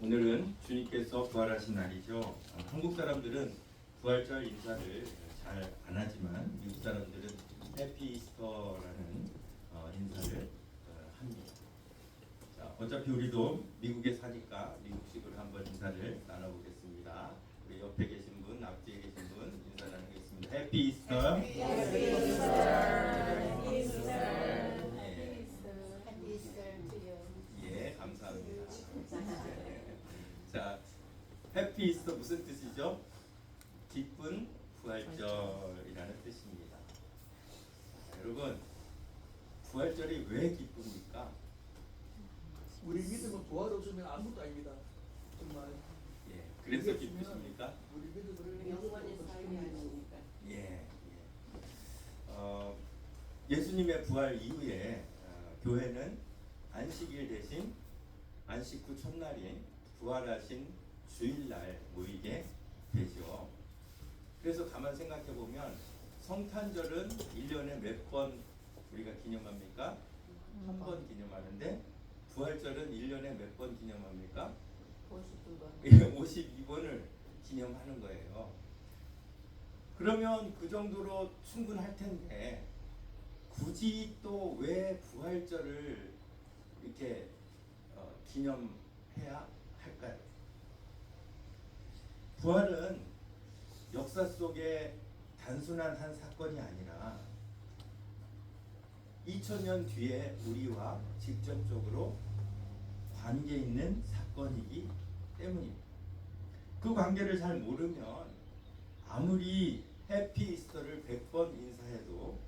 오늘은 주님께서 부활하신 날이죠. 한국 사람들은 부활절 인사를 잘 안 하지만 미국 사람들은 해피 이스터라는 인사를 합니다. 자, 어차피 우리도 미국에 사니까 미국식으로 한번 인사를 나눠보겠습니다. 우리 옆에 계신 분, 앞뒤에 계신 분 인사 나누겠습니다. 해피 이스터. 예, 감사합니다. 자, 해피 이스터 무슨 뜻이죠? 기쁜 부활절이라는 뜻입니다. 자, 여러분, 부활절이 왜 기쁩니까? 우리 믿음은 부활 없으면 아무것도 아닙니다. 정말. 예, 그래서 기쁘십니까? 우리 믿음을 영원의 삶이 아니니까. 예. 예수님의 부활 이후에 교회는 안식일 대신 안식 후 첫날인 부활하신 주일날 모이게 되죠. 그래서 가만 생각해 보면 성탄절은 1년에 몇 번 우리가 기념합니까? 한 번 기념하는데 부활절은 1년에 몇 번 기념합니까? 52번. 52번을 기념하는 거예요. 그러면 그 정도로 충분할 텐데 굳이 또 왜 부활절을 이렇게 기념해야 할까요? 부활은 역사 속에 단순한 한 사건이 아니라 2000년 뒤에 우리와 직접적으로 관계 있는 사건이기 때문입니다. 그 관계를 잘 모르면 아무리 해피 이스터를 100번 인사해도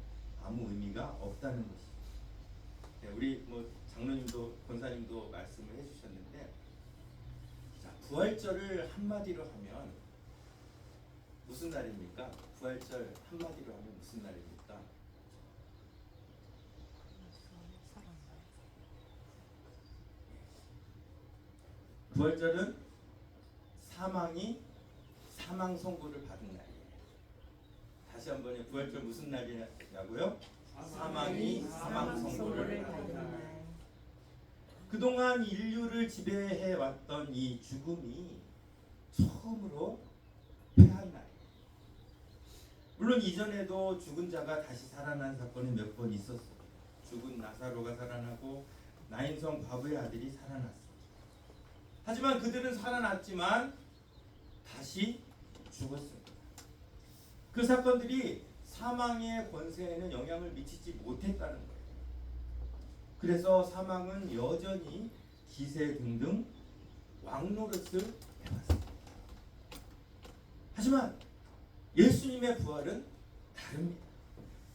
아무 의미가 없다는 것입니다. 네, 우리 장로님도 권사님도 말씀을 해주셨는데, 자, 부활절을 한마디로 하면 무슨 날입니까? 부활절 한마디로 하면 무슨 날입니까? 부활절은 사망이 사망 선고를 받은 날이에요. 다시 한번 부활절 무슨 날이냐고요? 사망이 사망 선고를 받은 날. 그동안 인류를 지배해 왔던 이 죽음이 처음으로 패한 날이에요. 물론 이전에도 죽은 자가 다시 살아난 사건이 몇 번 있었어요. 죽은 나사로가 살아나고 나인성 과부의 아들이 살아났어요. 하지만 그들은 살아났지만 다시 죽었습니다. 그 사건들이 사망의 권세에는 영향을 미치지 못했다는 거예요. 그래서 사망은 여전히 기세 등등 왕노릇을 해왔습니다. 하지만 예수님의 부활은 다릅니다.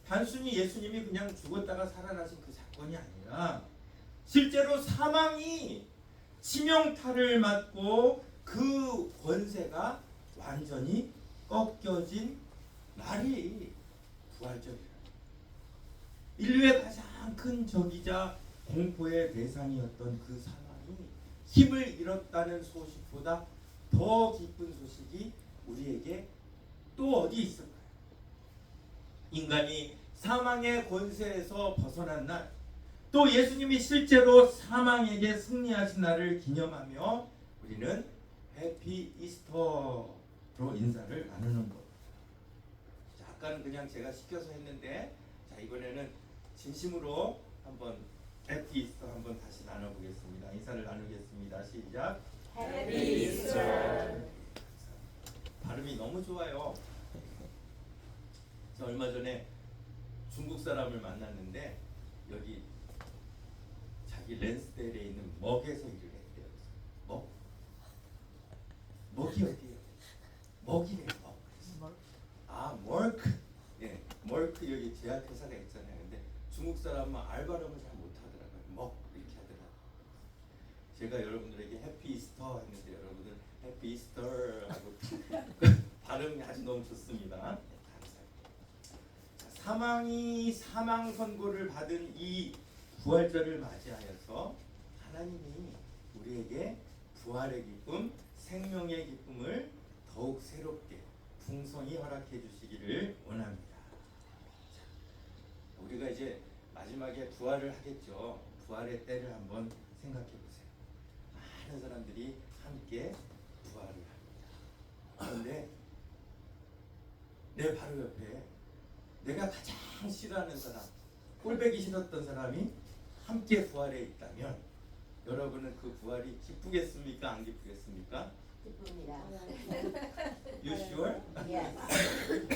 단순히 예수님이 그냥 죽었다가 살아나신 그 사건이 아니라 실제로 사망이 치명타를 맞고 그 권세가 완전히 꺾여진 날이 부활절이라. 인류의 가장 큰 적이자 공포의 대상이었던 그 사망이 힘을 잃었다는 소식보다 더 기쁜 소식이 우리에게 또 어디 있을까요? 인간이 사망의 권세에서 벗어난 날, 또 예수님이 실제로 사망에게 승리하신 날을 기념하며 우리는 해피 이스터로 인사를 나누는 것. 자, 아까는 그냥 제가 시켜서 했는데, 자, 이번에는 진심으로 한번 해피 이스터 한번 다시 나눠보겠습니다. 인사를 나누겠습니다. 시작. 해피 이스터. 발음이 너무 좋아요. 저 얼마 전에 중국 사람을 만났는데 여기 자기 랜스델에 있는 먹에서 일을 했대요. 먹이 어디예요? 먹이래요. 먹. 아, 머크. 예, 머크 여기 제약회사가 있잖아요. 근데 중국 사람은 알바름을 잘 못하더라고요. 먹 이렇게 하더라고요. 제가 여러분들에게 해피 이스터 했는데 여러분들 해피 이스터 하고 발음이 아주 너무 좋습니다. 감사합니다. 사망이 사망 선고를 받은 이 부활절을 맞이하여서 하나님이 우리에게 부활의 기쁨, 생명의 기쁨을 더욱 새롭게 풍성히 허락해 주시기를 원합니다. 자, 우리가 이제 마지막에 부활을 하겠죠. 부활의 때를 한번 생각해 보세요. 많은 사람들이 함께 부활을 합니다. 그런데 내 바로 옆에 내가 가장 싫어하는 사람, 꼴배기 싫었던 사람이 함께 부활해 있다면 여러분은 그 부활이 기쁘겠습니까? 안 기쁘겠습니까? 기쁩니다. You sure? Yes.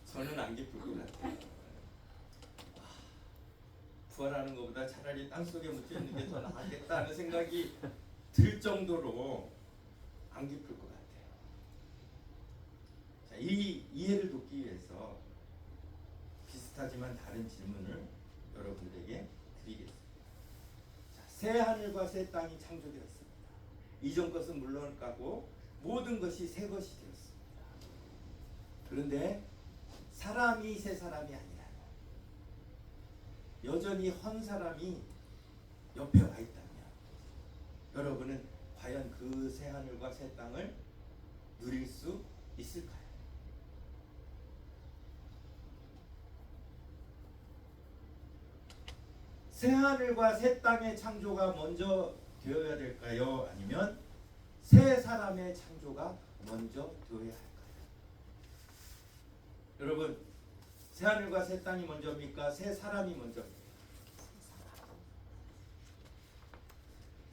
저는 안 기쁠 것 같아요. 부활하는 것보다 차라리 땅속에 묻혀있는 게 더 낫겠다 하는 생각이 들 정도로 안 기쁠 것 같아요. 자, 이 이해를 돕기 위해서 비슷하지만 다른 질문을 여러분들에게 드리겠습니다. 자, 새 하늘과 새 땅이 창조되었습니다. 이전 것은 물러가고 모든 것이 새 것이 되었습니다. 그런데 사람이 새 사람이 아니라 여전히 헌 사람이 옆에 와 있다면 여러분은 과연 그 새 하늘과 새 땅을 누릴 수 있을까요? 새 하늘과 새 땅의 창조가 먼저 되어야 될까요? 아니면 새 사람의 창조가 먼저 되어야 할까요? 여러분, 새 하늘과 새 땅이 먼저입니까? 새 사람이 먼저입니까?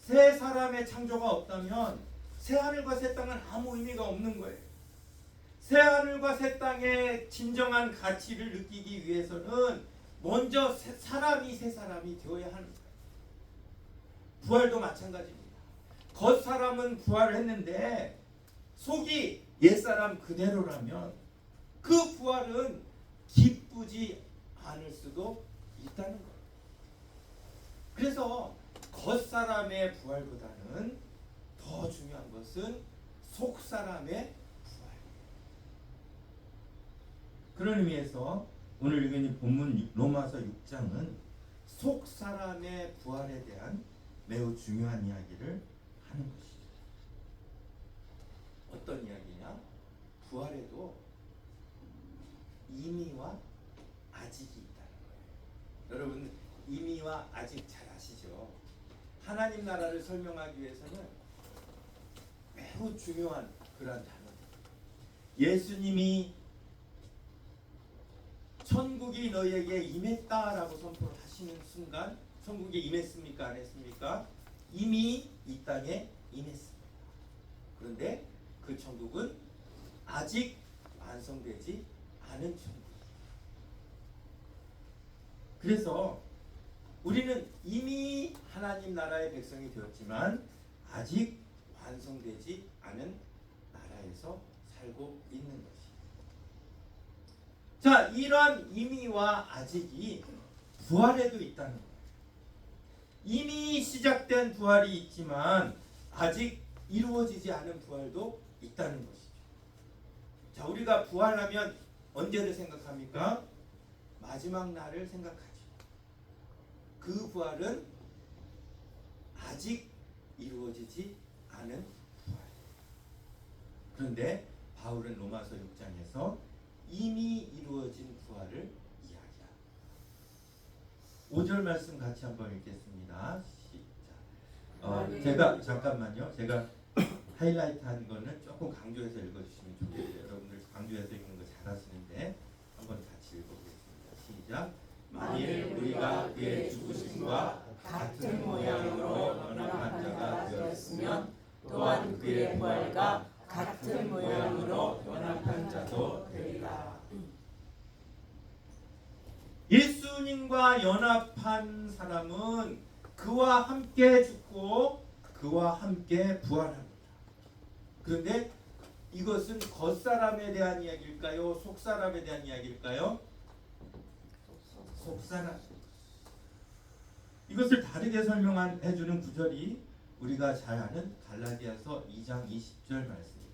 새 사람의 창조가 없다면 새 하늘과 새 땅은 아무 의미가 없는 거예요. 새 하늘과 새 땅의 진정한 가치를 느끼기 위해서는 먼저 새 사람이 되어야 하는 거예요. 부활도 마찬가지입니다. 겉사람은 부활을 했는데 속이 옛사람 그대로라면 그 부활은 기쁘지 않을 수도 있다는 거예요. 그래서 겉사람의 부활보다는 더 중요한 것은 속사람의 부활이에요. 그런 의미에서 오늘 읽은 본문 로마서 6장은 속사람의 부활에 대한 매우 중요한 이야기를 하는 것이죠. 어떤 이야기냐? 부활에도 이미와 아직이 있다는 거예요. 여러분, 이미와 아직 잘 아시죠? 하나님 나라를 설명하기 위해서는 매우 중요한 그러한 단어입니다. 예수님이 천국이 너희에게 임했다라고 선포를 하시는 순간 천국에 임했습니까? 안 했습니까? 이미 이 땅에 임했습니다. 그런데 그 천국은 아직 완성되지 않은 천국이에요. 그래서 우리는 이미 하나님 나라의 백성이 되었지만 아직 완성되지 않은 나라에서 살고 있는 것이에요. 자, 이러한 이미와 아직이 부활에도 있다는 거예요. 이미 시작된 부활이 있지만 아직 이루어지지 않은 부활도 있다는 것이죠. 자, 우리가 부활하면 언제를 생각합니까? 마지막 날을 생각하죠. 그 부활은 아직 이루어지지 않은 부활. 그런데 바울은 로마서 6장에서 이미 이루어진 부활을 이야기합니다. 5절 말씀 같이 한번 읽겠습니다. 시작. 제가 잠깐만요. 제가 하이라이트한 거는 조금 강조해서 읽어주시면 좋겠어요. 여러분들 강조해서 읽는 거 잘하시는데 한번 같이 읽어보겠습니다. 시작. 만일 우리가 그의 죽으심과 같은 모양으로 연합한 자가 되었으면 또한 그의 부활과 같은 모양으로 연합한 자도 되리라. 예수님과 연합한 사람은 그와 함께 죽고 그와 함께 부활합니다. 그런데 이것은 겉사람에 대한 이야기일까요? 속사람에 대한 이야기일까요? 속사람. 이것을 다르게 설명해주는 구절이 우리가 잘 아는 갈라디아서 2장 20절 말씀이죠.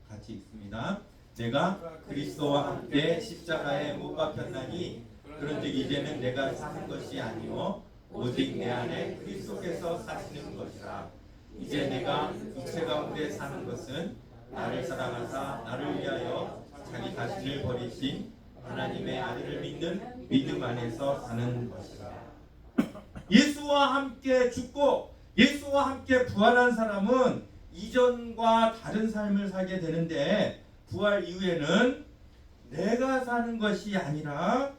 같이 읽습니다. 내가 그리스도와 함께 십자가에 못 박혔나니 그런즉 이제는 내가 사는 것이 아니요 오직 내 안에 그리스도께서 사시는 것이라. 이제 내가 육체 가운데 사는 것은 나를 사랑하사 나를 위하여 자기 자신을 버리신 하나님의 아들을 믿는 믿음 안에서 사는 것이라. 예수와 함께 죽고 예수와 함께 부활한 사람은 이전과 다른 삶을 살게 되는데 부활 이후에는 내가 사는 것이 아니라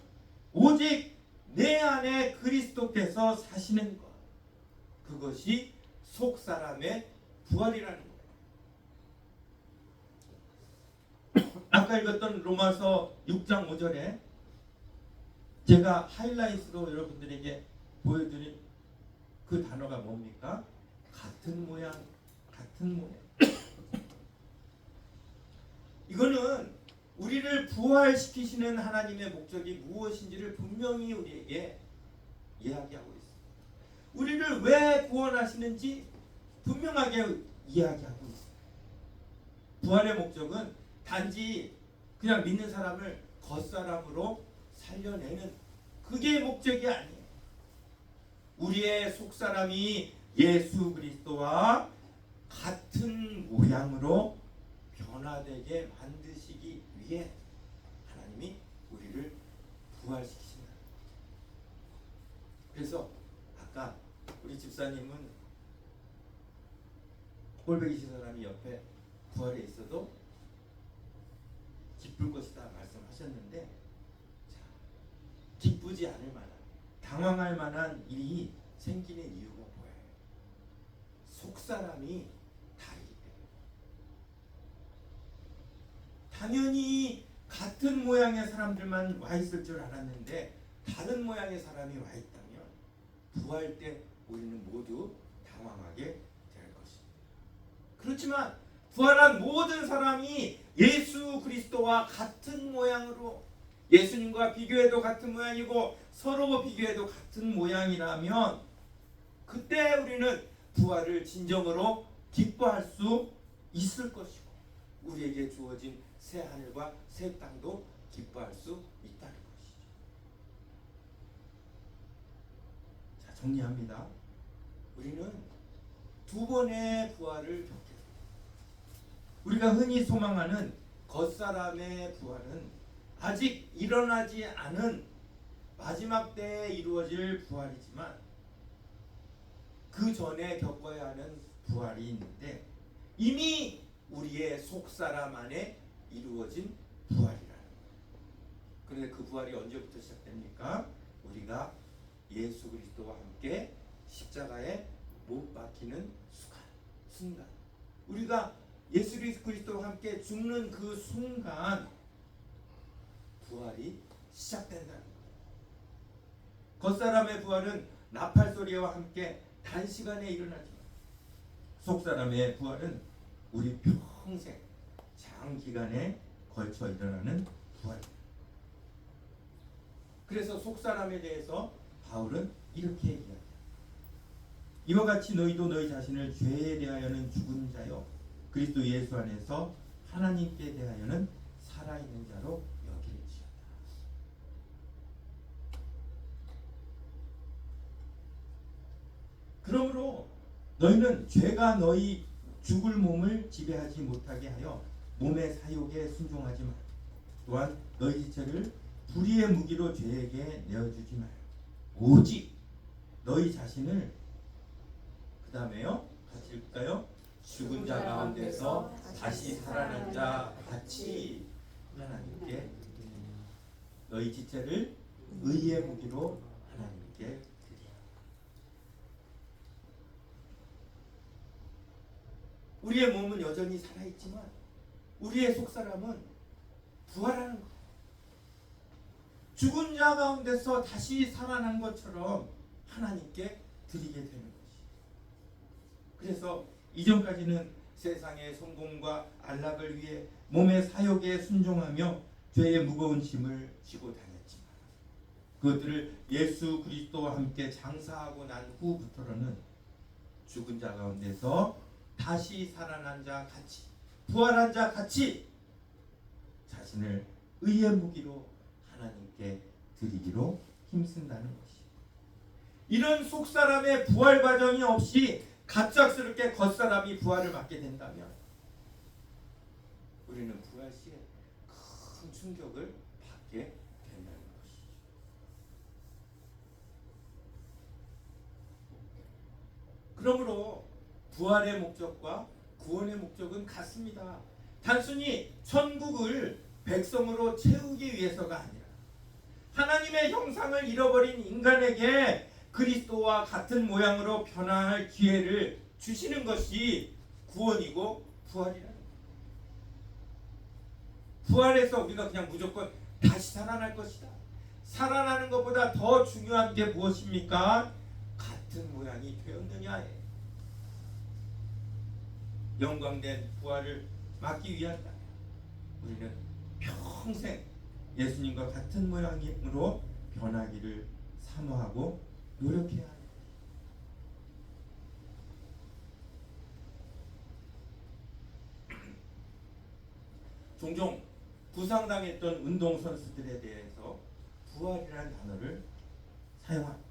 오직 내 안에 그리스도께서 사시는 것, 그것이 속사람의 부활이라는 거예요. 아까 읽었던 로마서 6장 5절에 제가 하이라이트로 여러분들에게 보여드린 그 단어가 뭡니까? 같은 모양, 같은 모양. 이거는 우리를 부활시키시는 하나님의 목적이 무엇인지를 분명히 우리에게 이야기하고 있습니다. 우리를 왜 구원하시는지 분명하게 이야기하고 있습니다. 부활의 목적은 단지 그냥 믿는 사람을 겉사람으로 살려내는 그게 목적이 아니에요. 우리의 속사람이 예수 그리스도와 같은 모양으로 변화되게 만드시기 위해 하나님이 우리를 부활시키신다. 그래서 아까 우리 집사님은 꼴배기신 사람이 옆에 부활에 있어도 기쁠 것이다 말씀하셨는데, 자, 기쁘지 않을 만한, 당황할 만한 일이 생기는 이유가 뭐예요? 속사람이 다르기 때문에. 당연히 같은 모양의 사람들만 와 있을 줄 알았는데 다른 모양의 사람이 와 있다면 부활 때 우리는 모두 당황하게 될 것입니다. 그렇지만 부활한 모든 사람이 예수 그리스도와 같은 모양으로, 예수님과 비교해도 같은 모양이고 서로 비교해도 같은 모양이라면 그때 우리는 부활을 진정으로 기뻐할 수 있을 것이고 우리에게 주어진 새 하늘과 새 땅도 기뻐할 수 있다는 것이죠. 자, 정리합니다. 우리는 두 번의 부활을 겪게 됩니다. 우리가 흔히 소망하는 겉사람의 부활은 아직 일어나지 않은 마지막 때에 이루어질 부활이지만 그 전에 겪어야 하는 부활이 있는데 이미 우리의 속사람 안에 이루어진 부활이라는 거예요. 그런데 그 부활이 언제부터 시작됩니까? 우리가 예수 그리스도와 함께 십자가에 못 박히는 순간, 우리가 예수 그리스도와 함께 죽는 그 순간 부활이 시작된다는 거예요. 겉사람의 부활은 나팔 소리와 함께 단시간에 일어나지만 속사람의 부활은 우리 평생 장기간에 걸쳐 일어나는 부활입니다. 그래서 속사람에 대해서 바울은 이렇게 얘기합니다. 이와 같이 너희도 너희 자신을 죄에 대하여는 죽은 자요 그리스도 예수 안에서 하나님께 대하여는 살아있는 자로 여길지어다. 그러므로 너희는 죄가 너희 죽을 몸을 지배하지 못하게 하여 몸의 사욕에 순종하지 마. 또한 너희 지체를 불의의 무기로 죄에게 내어주지 마요. 오직 너희 자신을 그 다음에요. 같이 읽을까요? 죽은 자 가운데서 다시 살아난 자 같이 하나님께 너희 지체를 의의 무기로 하나님께 드리라. 우리의 몸은 여전히 살아있지만 우리의 속사람은 부활하는 거예요. 죽은 자 가운데서 다시 살아난 것처럼 하나님께 드리게 되는 것이죠. 그래서 이전까지는 세상의 성공과 안락을 위해 몸의 사욕에 순종하며 죄의 무거운 짐을 지고 다녔지만 그것들을 예수 그리스도와 함께 장사하고 난 후부터는 죽은 자 가운데서 다시 살아난 자 같이, 부활한 자 같이 자신을 의의 무기로 하나님께 드리기로 힘쓴다는 것이죠. 이런 속사람의 부활 과정이 없이 갑작스럽게 겉사람이 부활을 맞게 된다면 우리는 부활 시에 큰 충격을 받게 된다는 것이죠. 그러므로 부활의 목적과 구원의 목적은 같습니다. 단순히 천국을 백성으로 채우기 위해서가 아니라 하나님의 형상을 잃어버린 인간에게 그리스도와 같은 모양으로 변화할 기회를 주시는 것이 구원이고 부활이라는 거예요. 부활해서 우리가 그냥 무조건 다시 살아날 것이다. 살아나는 것보다 더 중요한 게 무엇입니까? 같은 모양이 되었느냐에 영광된 부활을 막기 위한다면 우리는 평생 예수님과 같은 모양으로 변하기를 사모하고 노력해야 합니다. 종종 부상당했던 운동선수들에 대해서 부활이라는 단어를 사용합니다.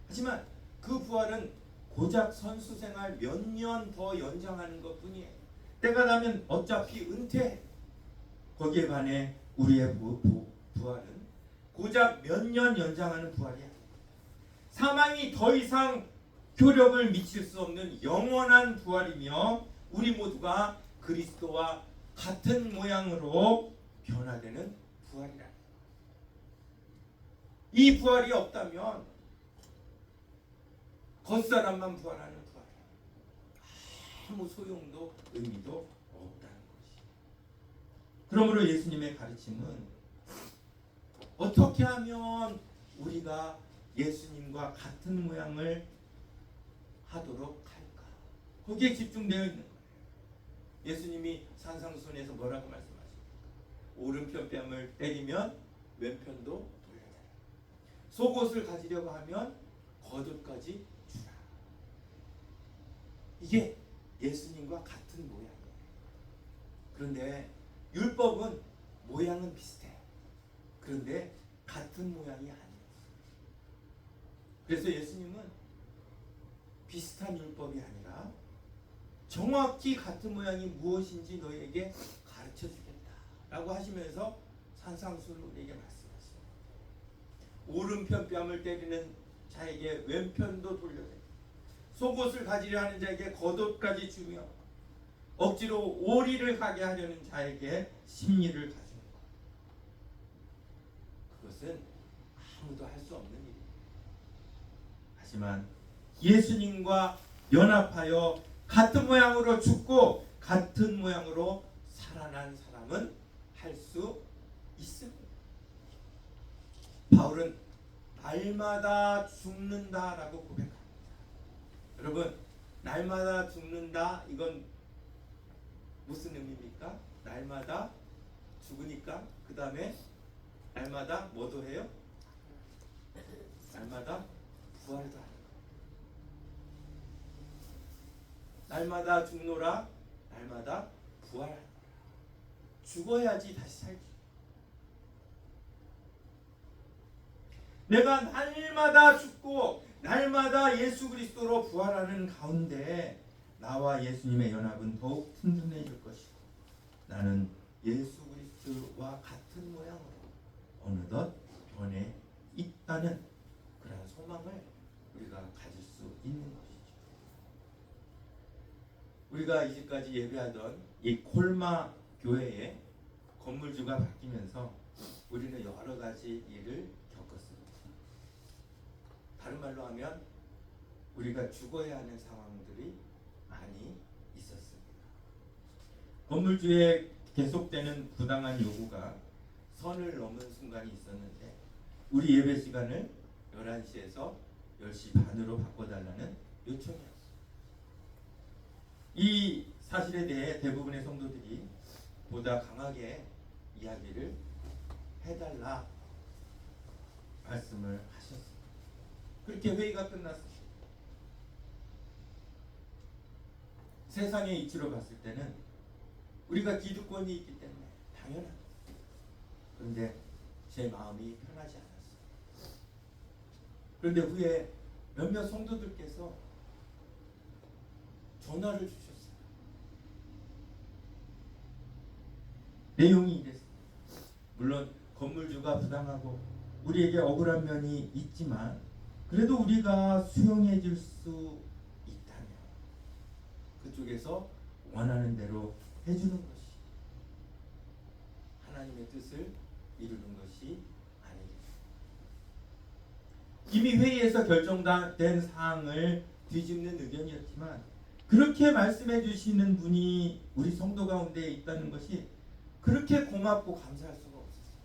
하지만 그 부활은 고작 선수 생활 몇 년 더 연장하는 것 뿐이에요. 때가 나면 어차피 은퇴. 거기에 반해 우리의 부활은 고작 몇 년 연장하는 부활이 아니에요. 사망이 더 이상 효력을 미칠 수 없는 영원한 부활이며 우리 모두가 그리스도와 같은 모양으로 변화되는 부활이라. 이 부활이 없다면 겉사람만 부활하는 부활이야. 아무 소용도 의미도 없다는 것이. 그러므로 예수님의 가르침은 어떻게 하면 우리가 예수님과 같은 모양을 하도록 할까? 거기에 집중되어 있는 거예요. 예수님이 산상수훈에서 뭐라고 말씀하십니까? 오른편 뺨을 때리면 왼편도 돌려라. 속옷을 가지려고 하면 겉옷까지 주라. 이게 예수님과 같은 모양이에요. 그런데 율법은 모양은 비슷해. 그런데 같은 모양이 아니에요. 그래서 예수님은 비슷한 율법이 아니라 정확히 같은 모양이 무엇인지 너에게 가르쳐 주겠다 라고 하시면서 산상수훈을 우리에게 말씀하십니다. 오른편 뺨을 때리는 자에게 왼편도 돌려내고 속옷을 가지려 하는 자에게 겉옷까지 주며 억지로 오리를 가게 하려는 자에게 심리를 가주는 것. 그것은 아무도 할 수 없는 일입니다. 하지만 예수님과 연합하여 같은 모양으로 죽고 같은 모양으로 살아난 사람은 할 수 있습니다. 바울은 날마다 죽는다라고 고백합니다. 여러분, 날마다 죽는다 이건 무슨 의미입니까? 날마다 죽으니까 그 다음에 날마다 뭐도 해요? 날마다 부활도 하는 거예요. 날마다 죽노라, 날마다 부활하노라. 죽어야지 다시 살지. 내가 날마다 죽고 날마다 예수 그리스도로 부활하는 가운데 나와 예수님의 연합은 더욱 튼튼해질 것이고 나는 예수 그리스도와 같은 모양으로 어느덧 변해 있다는 그런 소망을 우리가 가질 수 있는 것이죠. 우리가 이제까지 예배하던 이 콜마 교회의 건물주가 바뀌면서 우리는 여러 가지 일을 겪었습니다. 다른 말로 하면 우리가 죽어야 하는 상황들이 많이 있었습니다. 건물주의 계속되는 부당한 요구가 선을 넘은 순간이 있었는데 우리 예배 시간을 11시에서 10시 반으로 바꿔달라는 요청이었습니다. 이 사실에 대해 대부분의 성도들이 보다 강하게 이야기를 해달라 말씀을 하셨습니다. 그렇게 회의가 끝났습니다. 세상의 이치로 봤을 때는 우리가 기득권이 있기 때문에 당연합니다. 그런데 제 마음이 편하지 않았어요. 그런데 후에 몇몇 성도들께서 전화를 주셨어요. 내용이 이랬습니다. 물론 건물주가 부당하고 우리에게 억울한 면이 있지만 그래도 우리가 수용해 줄 수 있다면 그쪽에서 원하는 대로 해주는 것이 하나님의 뜻을 이루는 것이 아니겠습니까? 이미 회의에서 결정된 사항을 뒤집는 의견이었지만 그렇게 말씀해 주시는 분이 우리 성도 가운데 있다는 것이 그렇게 고맙고 감사할 수가 없었어요.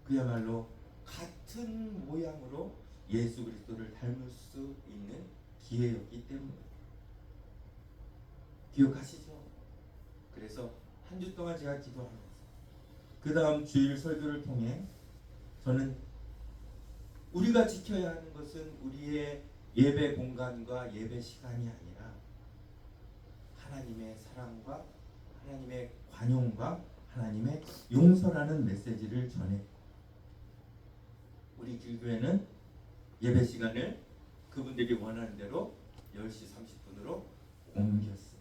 그야말로 같은 모양으로 예수 그리스도를 닮을 수 있는 기회였기 때문에 기억하시죠? 그래서 한 주 동안 제가 기도하면서 그 다음 주일 설교를 통해 저는 우리가 지켜야 하는 것은 우리의 예배 공간과 예배 시간이 아니라 하나님의 사랑과 하나님의 관용과 하나님의 용서라는 메시지를 전했고 우리 길교회는 예배 시간을 그분들이 원하는 대로 10시 30분으로 옮겼습니다.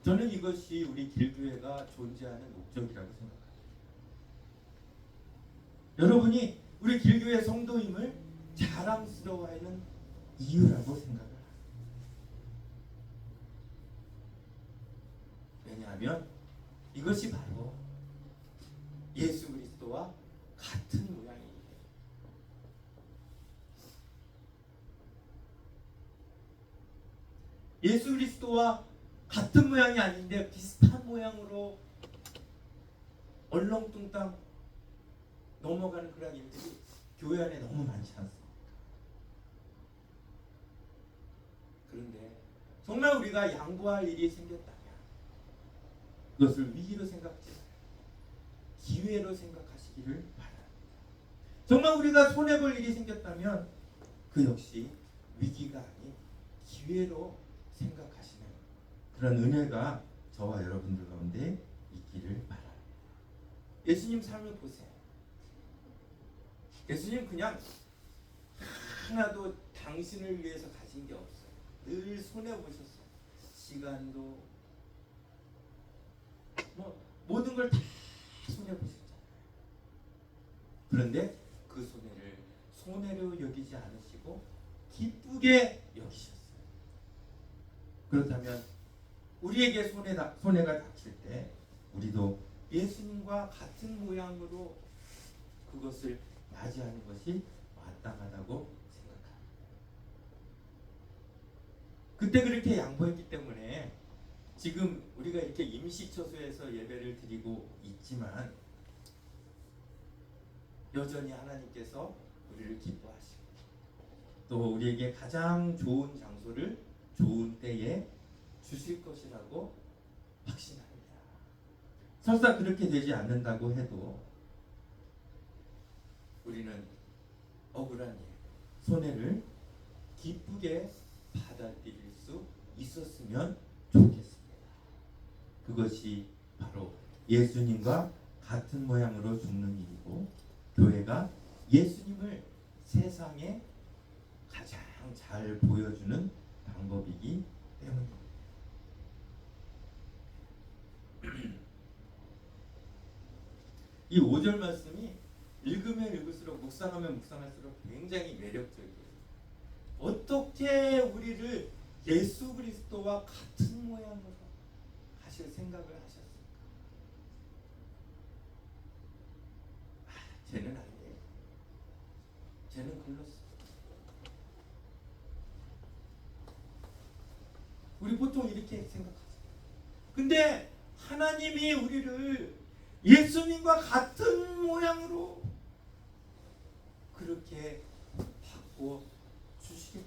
저는 이것이 우리 길교회가 존재하는 목적이라고 생각합니다. 여러분이 우리 길교회 성도임을 자랑스러워하는 이유라고 생각을 합니다. 왜냐하면 이것이 바로 예수 그리스도와 같은 모양이에요. 예수 그리스도와 같은 모양이 아닌데 비슷한 모양으로 얼렁뚱땅 넘어가는 그런 일들이 교회 안에 너무 많지 않습니까? 그런데 정말 우리가 양보할 일이 생겼다면 그것을 위기로 생각하지 말고 기회로 생각하시기를 바랍니다. 정말 우리가 손해볼 일이 생겼다면 그 역시 위기가 아닌 기회로 생각하시는 그런 은혜가 저와 여러분들 가운데 있기를 바랍니다. 예수님 삶을 보세요. 예수님 그냥 하나도 당신을 위해서 가진 게 없어요. 늘 손해보셨어요. 시간도 모든 걸 다 손해보셨잖아요. 그런데 그 손해를 손해로 여기지 않으시고 기쁘게 여기셨어요. 그렇다면 우리에게 손해가 닥칠 때 우리도 예수님과 같은 모양으로 그것을 맞이하는 것이 마땅하다고 생각합니다. 그때 그렇게 양보했기 때문에 지금 우리가 이렇게 임시처소에서 예배를 드리고 있지만 여전히 하나님께서 우리를 기뻐하시고 또 우리에게 가장 좋은 장소를 좋은 때에 주실 것이라고 확신합니다. 설사 그렇게 되지 않는다고 해도 우리는 억울한 일, 손해를 기쁘게 받아들일 수 있었으면 좋겠습니다. 그것이 바로 예수님과 같은 모양으로 죽는 일이고 교회가 예수님을 세상에 가장 잘 보여주는 방법이기 때문입니다. 이 5절 말씀이 읽으면 읽을수록 묵상하면 묵상할수록 굉장히 매력적이에요. 어떻게 우리를 예수 그리스도와 같은 모양으로 하실 생각을 하셨을까? 쟤는 안 돼요. 쟤는 글렀어. 우리 보통 이렇게 생각하죠. 근데 하나님이 우리를 예수님과 같은 모양으로 그렇게 바꿔 주시겠다.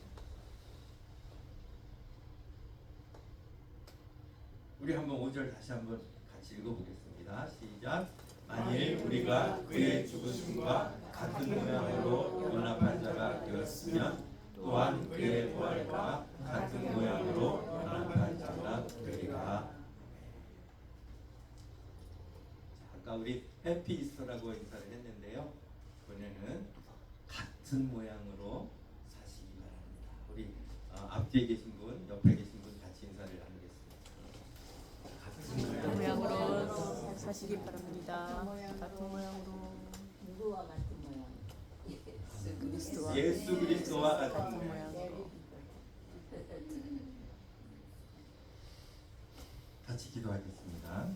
우리 한번 5절 다시 한번 같이 읽어보겠습니다. 시작. 만일 우리가 그의 죽으심과 같은 모양으로 연합한 자가 되었으면 또한 그의 부활과 같은 모양으로 연합한 자가 되리라. 아까 우리 해피 이스터라고 인사를 했는데요. 이번에는 같은 모양으로 사시기 바랍니다. 우리 앞뒤에 계신 분, 옆에 계신 분 같이 인사를 나누겠습니다. 같은 모양으로 사시기 바랍니다. 같은 모양으로 누구와 같은 모양? 그리스도와 예수 그리스도와 같은 같은 모양. 모양으로 같이 기도하겠습니다.